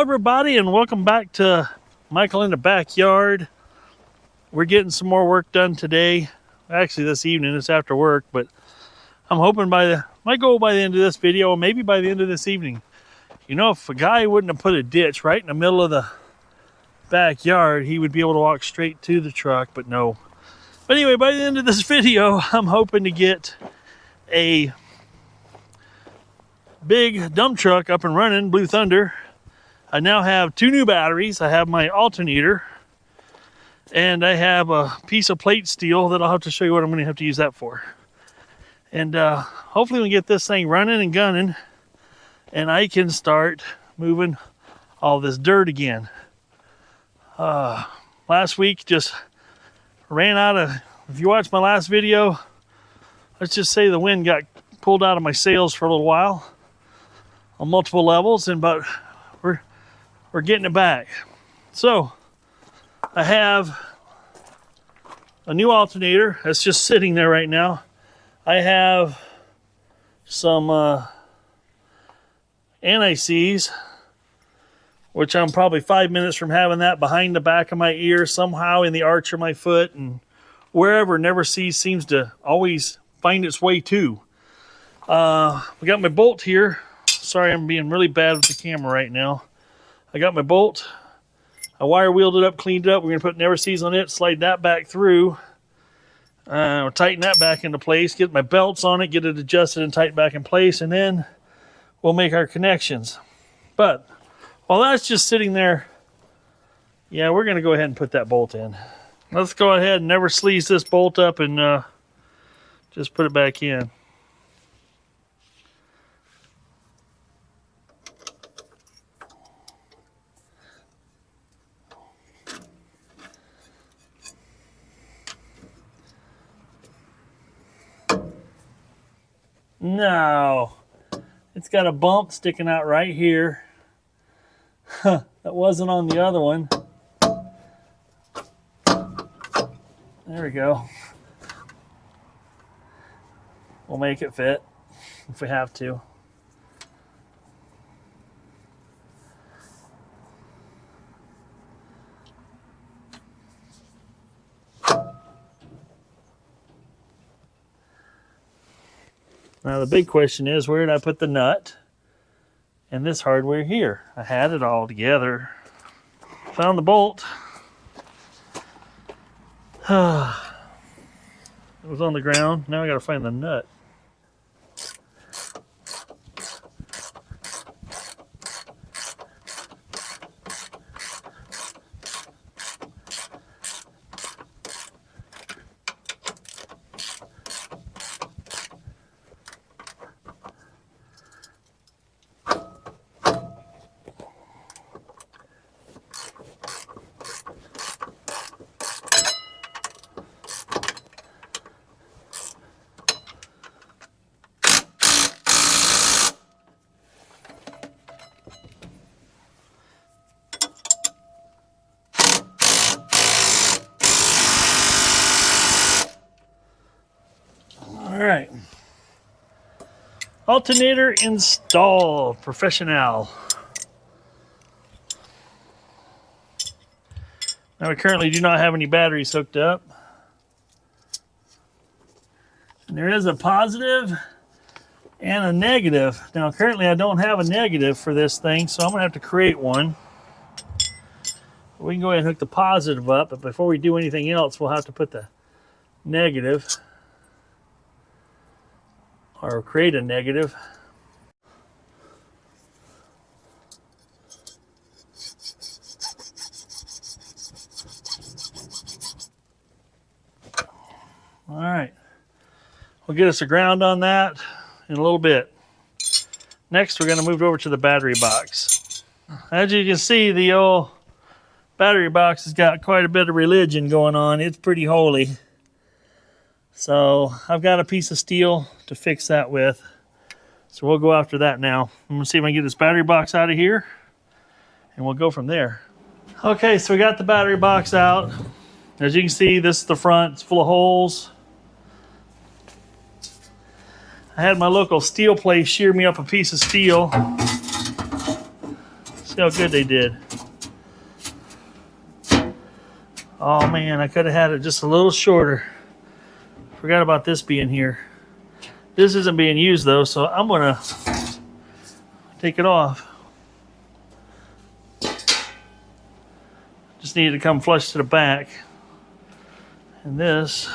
everybody, and welcome back to Michael in the Backyard. We're getting some more work done today. Actually, this evening. It's after work, but I'm hoping my goal by the end of this video, maybe by the end of this evening. You know, if a guy wouldn't have put a ditch right in the middle of the backyard, he would be able to walk straight to the truck, but no. But anyway, by the end of this video, I'm hoping to get a big dump truck up and running, Blue Thunder. I now have 2 new batteries. I have my alternator, and I have a piece of plate steel that I'll have to show you what I'm going to have to use that for. And hopefully we can get this thing running and gunning, and I can start moving all this dirt again. Last week just ran out of, if you watched my last video, let's just say the wind got pulled out of my sails for a little while on multiple levels, but we're getting it back. So I have a new alternator that's just sitting there right now. I have some anti-seize, which I'm probably 5 minutes from having that behind the back of my ear, somehow in the arch of my foot, and wherever never seems to always find its way to. We got my bolt here. Sorry, I'm being really bad with the camera right now. I got my bolt. I wire wheeled it up, cleaned it up. We're going to put never sees on it, slide that back through. Tighten that back into place, get my belts on it, get it adjusted and tightened back in place, and then we'll make our connections. But while that's just sitting there, yeah, we're going to go ahead and put that bolt in. Let's go ahead and never sleaze this bolt up and just put it back in. No, it's got a bump sticking out right here. That wasn't on the other one. There we go. We'll make it fit if we have to. Now the big question is, where did I put the nut and this hardware here? I had it all together. Found the bolt. It was on the ground. Now I gotta find the nut. All right, alternator installed, professional. Now we currently do not have any batteries hooked up. And there is a positive and a negative. Now currently I don't have a negative for this thing, so I'm gonna have to create one. We can go ahead and hook the positive up, but before we do anything else, we'll have to put the negative, or create a negative. All right, we'll get us a ground on that in a little bit. Next, we're going to move over to the battery box. As you can see, the old battery box has got quite a bit of religion going on. It's pretty holy. So I've got a piece of steel to fix that with. So we'll go after that now. I'm gonna see if I can get this battery box out of here, and we'll go from there. Okay, so we got the battery box out. As you can see, this is the front. It's full of holes. I had my local steel place shear me up a piece of steel. See See how good they did. Oh man, I could have had it just a little shorter. Forgot about this being here. This isn't being used though, so I'm gonna take it off. Just needed to come flush to the back. And this,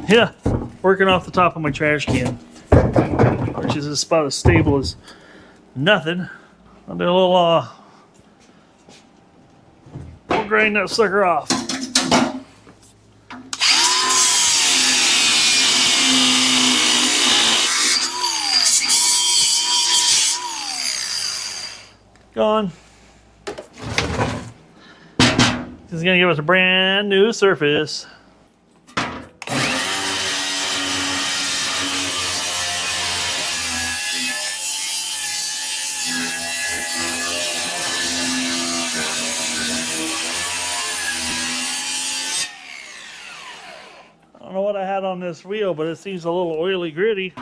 yeah, working off the top of my trash can, which is about as stable as nothing. I'll do a little, we'll grind that sucker off. Gone. This is going to give us a brand new surface. I don't know what I had on this wheel, but it seems a little oily gritty.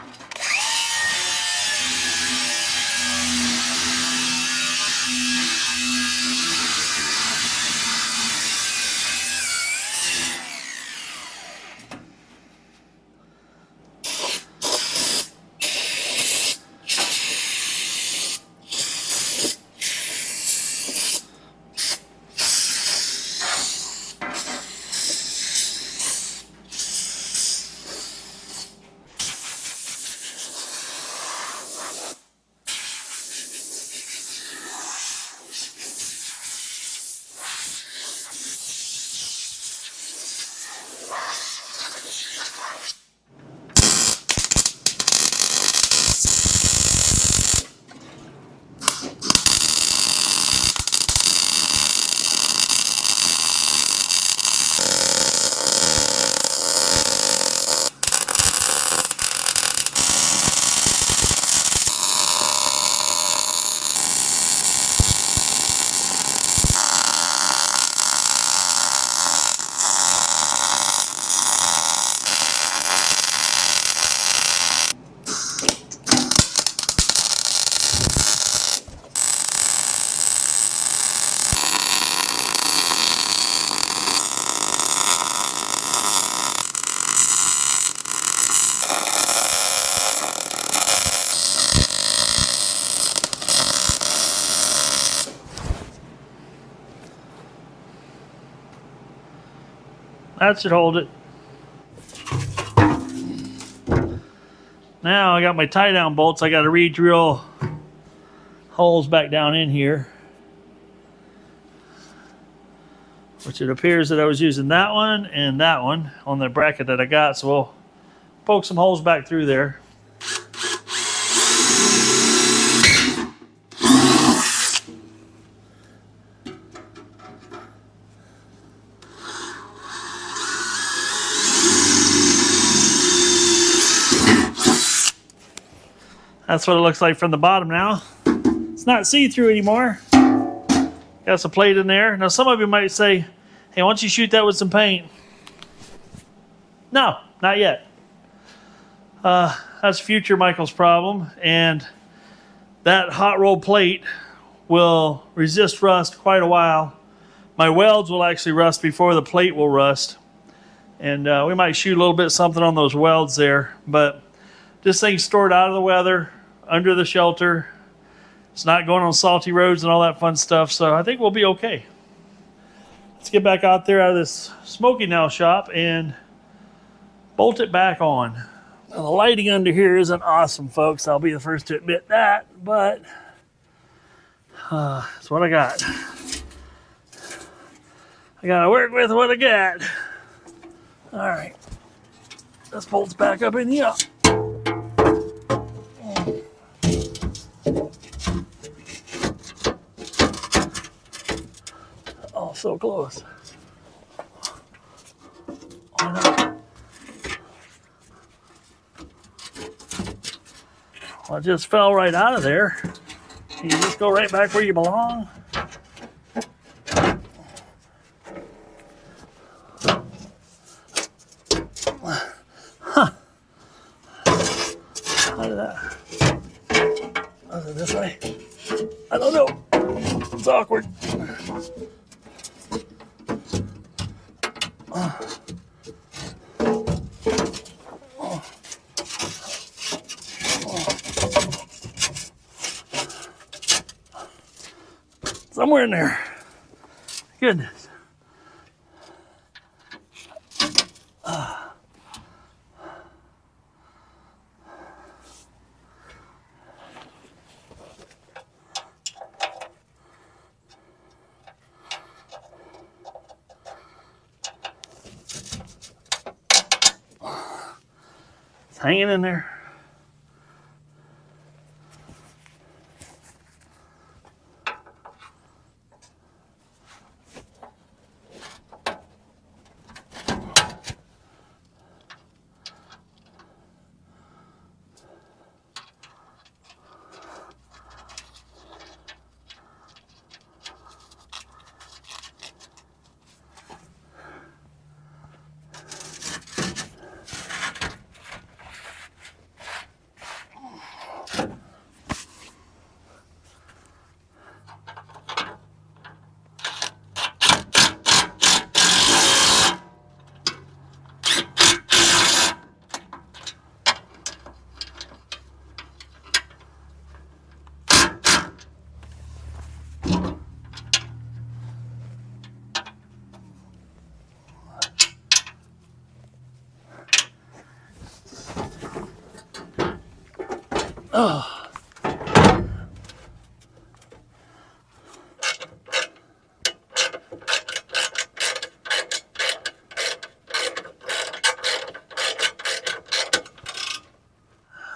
That should hold it. Now I got my tie down bolts. I got to re-drill holes back down in here, which it appears that I was using that one and that one on the bracket that I got. So we'll poke some holes back through there. That's what it looks like from the bottom now. It's not see-through anymore. Got some plate in there. Now some of you might say, hey, why don't you shoot that with some paint? No, not yet. That's future Michael's problem. And that hot roll plate will resist rust quite a while. My welds will actually rust before the plate will rust. And we might shoot a little bit something on those welds there. But this thing's stored out of the weather, under the shelter. It's not going on salty roads and all that fun stuff, so I think we'll be okay. Let's get back out there out of this smoky nail shop and bolt it back on. Now, the lighting under here isn't awesome, folks. I'll be the first to admit that, but that's what I got. I gotta work with what I got. All right, this bolts back up in here. Oh, so close. Why not? Well, it just fell right out of there. You just go right back where you belong. Huh. How did that? Was it this way? I don't know. awkward. Somewhere in there. Goodness. It's hanging in there. Oh.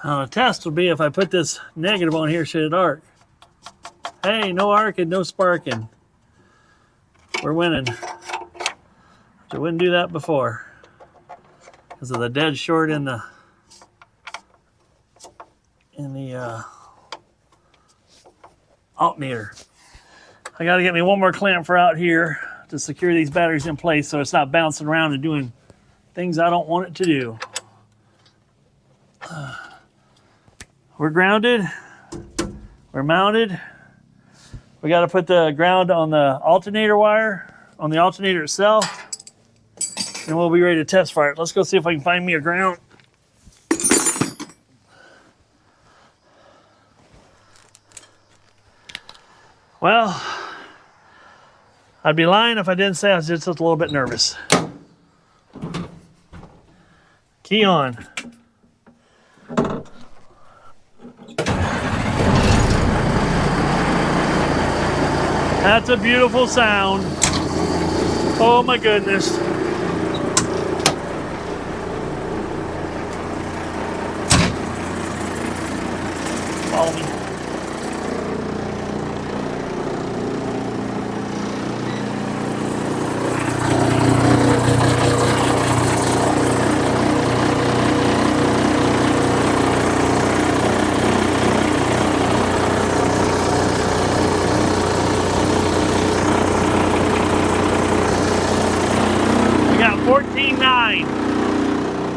Now the test will be if I put this negative on here, should it arc? Hey, no arcing, no sparking. We're winning. I wouldn't do that before because of the dead short in the alternator. I got to get me one more clamp for out here to secure these batteries in place so it's not bouncing around and doing things I don't want it to do. We're grounded. We're mounted. We got to put the ground on the alternator wire, on the alternator itself, and we'll be ready to test fire it. Let's go see if I can find me a ground. Well, I'd be lying if I didn't say I was just a little bit nervous. Key on. That's a beautiful sound. Oh my goodness. Follow me.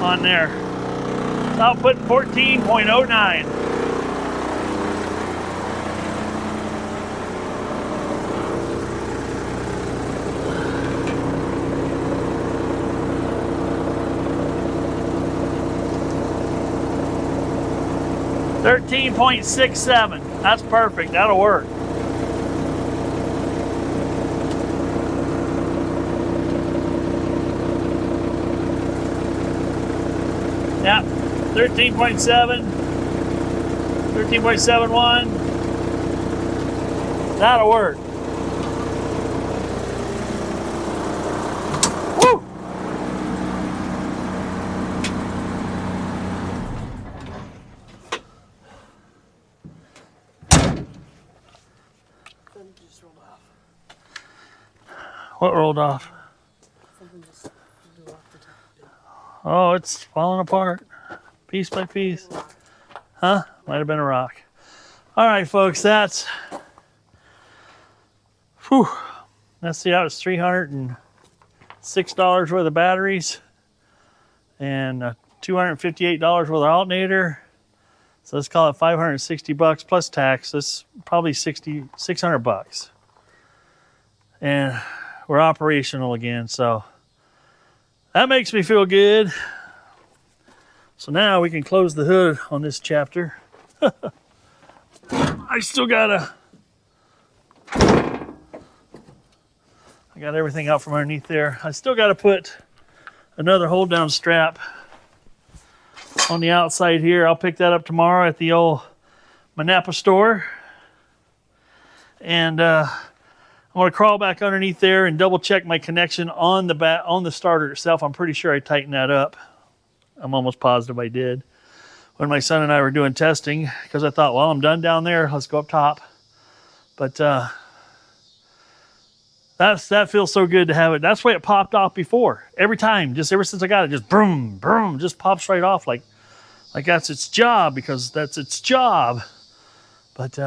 On there. So I'll put 14.09. $13.67. That's perfect. That'll work. Yeah, 13.7, 13.71. That'll work. Woo! What rolled off? Oh, it's falling apart, piece by piece. Huh? Might have been a rock. All right, folks, that's, whew. Let's see, that was $306 worth of batteries and $258 worth of alternator. So let's call it $560 plus tax. That's probably $600. and we're operational again. So that makes me feel good. So now we can close the hood on this chapter. I got everything out from underneath there. I still gotta put another hold down strap on the outside here. I'll pick that up tomorrow at the old Manapa store. And I'm gonna crawl back underneath there and double check my connection on the starter itself. I'm pretty sure I tightened that up. I'm almost positive I did when my son and I were doing testing, because I thought, well, I'm done down there. Let's go up top. But that feels so good to have it. That's the way it popped off before. Every time, just ever since I got it, just boom, boom, just pops right off like that's its job, because that's its job. But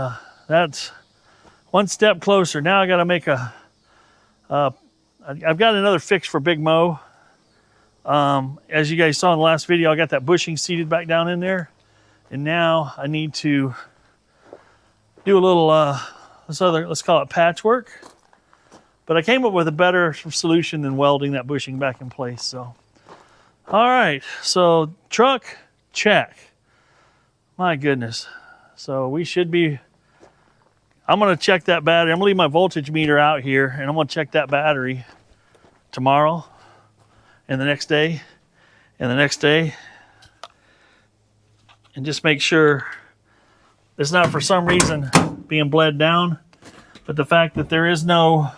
that's one step closer. Now I got to make I've got another fix for Big Mo. As you guys saw in the last video, I got that bushing seated back down in there. And now I need to do a little, let's call it patchwork. But I came up with a better solution than welding that bushing back in place. So, all right, so truck, check. My goodness. So we should be, I'm gonna check that battery. I'm gonna leave my voltage meter out here, and I'm gonna check that battery tomorrow, and the next day, and the next day, and just make sure it's not for some reason being bled down, but the fact that there is no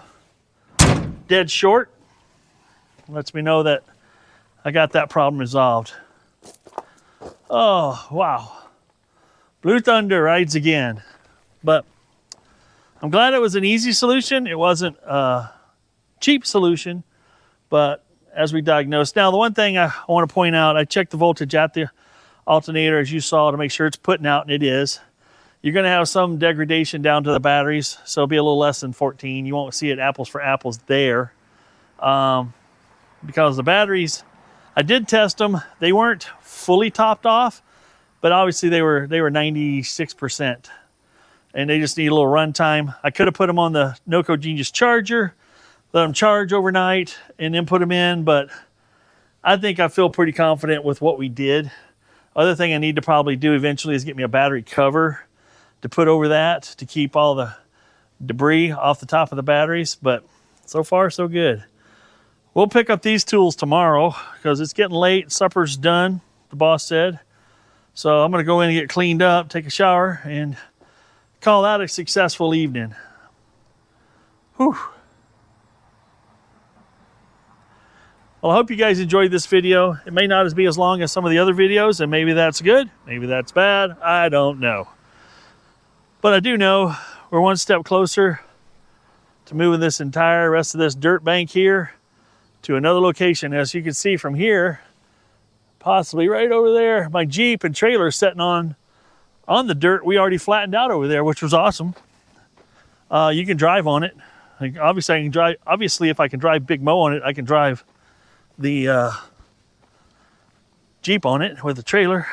dead short lets me know that I got that problem resolved. Oh, wow. Blue Thunder rides again. But I'm glad it was an easy solution. It wasn't a cheap solution, but as we diagnosed. Now, the one thing I want to point out, I checked the voltage at the alternator, as you saw, to make sure it's putting out, and it is. You're going to have some degradation down to the batteries, so it'll be a little less than 14. You won't see it apples for apples there. Because the batteries, I did test them. They weren't fully topped off, but obviously they were 96%. And they just need a little run time. I could have put them on the Noco Genius charger, let them charge overnight, and then put them in, but I think I feel pretty confident with what we did. Other thing I need to probably do eventually is get me a battery cover to put over that to keep all the debris off the top of the batteries, but so far so good. We'll pick up these tools tomorrow because it's getting late. Supper's done, the boss said. So I'm gonna go in and get cleaned up, take a shower, and call that a successful evening. Whew. Well, I hope you guys enjoyed this video. It may not be as long as some of the other videos, and maybe that's good, maybe that's bad, I don't know. But I do know we're one step closer to moving this entire rest of this dirt bank here to another location. As you can see from here, possibly right over there, my Jeep and trailer sitting on the dirt we already flattened out over there, which was awesome. You can drive on it. Like, obviously I can drive, if I can drive Big Mo on it, I can drive the Jeep on it with the trailer.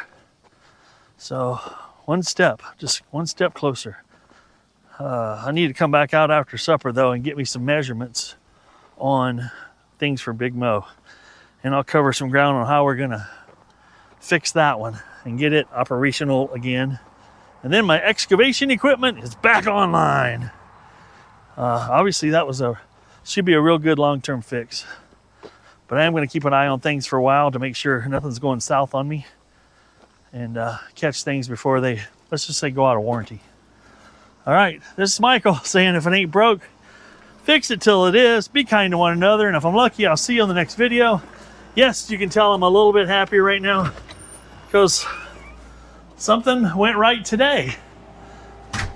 So one step, just one step closer. I need to come back out after supper though and get me some measurements on things for Big Mo, and I'll cover some ground on how we're gonna fix that one and get it operational again. And then my excavation equipment is back online. Obviously that was should be a real good long-term fix, but I am going to keep an eye on things for a while to make sure nothing's going south on me, and catch things before they, let's just say, go out of warranty. All right, this is Michael saying, if it ain't broke, fix it till it is. Be kind to one another, and if I'm lucky, I'll see you on the next video. Yes, you can tell I'm a little bit happier right now because something went right today.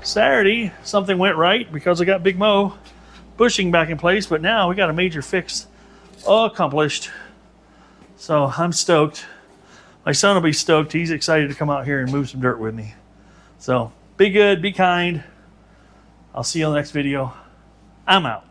Saturday, something went right because I got Big Mo bushing back in place, but now we got a major fix accomplished. So I'm stoked. My son will be stoked. He's excited to come out here and move some dirt with me. So be good, be kind. I'll see you on the next video. I'm out.